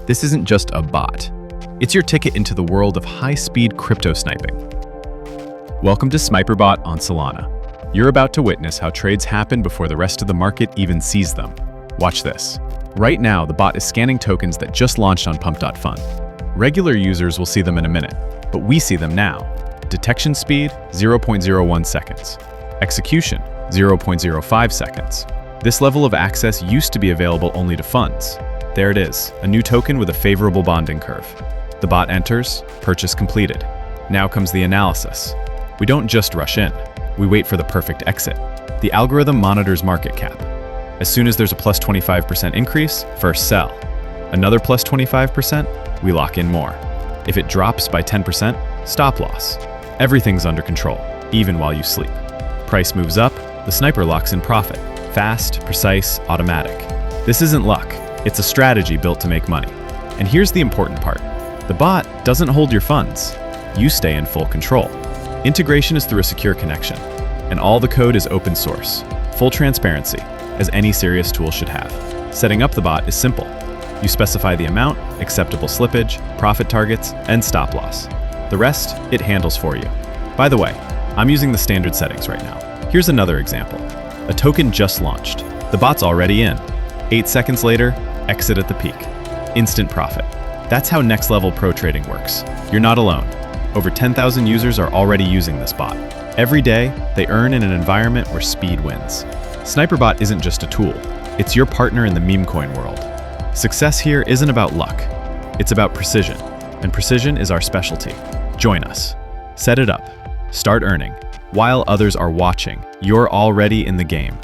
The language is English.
This isn't just a bot. It's your ticket into the world of high-speed crypto sniping. Welcome to Sniper Bot on Solana. You're about to witness how trades happen before the rest of the market even sees them. Watch this. Right now, the bot is scanning tokens that just launched on Pump.fun. Regular users will see them in a minute, but we see them now. Detection speed, 0.01 seconds. Execution, 0.05 seconds. This level of access used to be available only to funds. There it is, a new token with a favorable bonding curve. The bot enters, purchase completed. Now comes the analysis. We don't just rush in, we wait for the perfect exit. The algorithm monitors market cap. As soon as there's a plus 25% increase, first sell. Another plus 25%, we lock in more. If it drops by 10%, stop loss. Everything's under control, even while you sleep. Price moves up, the sniper locks in profit. Fast, precise, automatic. This isn't luck. It's a strategy built to make money. And here's the important part. The bot doesn't hold your funds. You stay in full control. Integration is through a secure connection, and all the code is open source. Full transparency, as any serious tool should have. Setting up the bot is simple. You specify the amount, acceptable slippage, profit targets, and stop loss. The rest, it handles for you. By the way, I'm using the standard settings right now. Here's another example. A token just launched. The bot's already in. 8 seconds later, exit at the peak. Instant profit. That's how next-level pro trading works. You're not alone. Over 10,000 users are already using this bot. Every day, they earn in an environment where speed wins. Sniper Bot isn't just a tool. It's your partner in the meme coin world. Success here isn't about luck. It's about precision. And precision is our specialty. Join us. Set it up. Start earning. While others are watching, you're already in the game.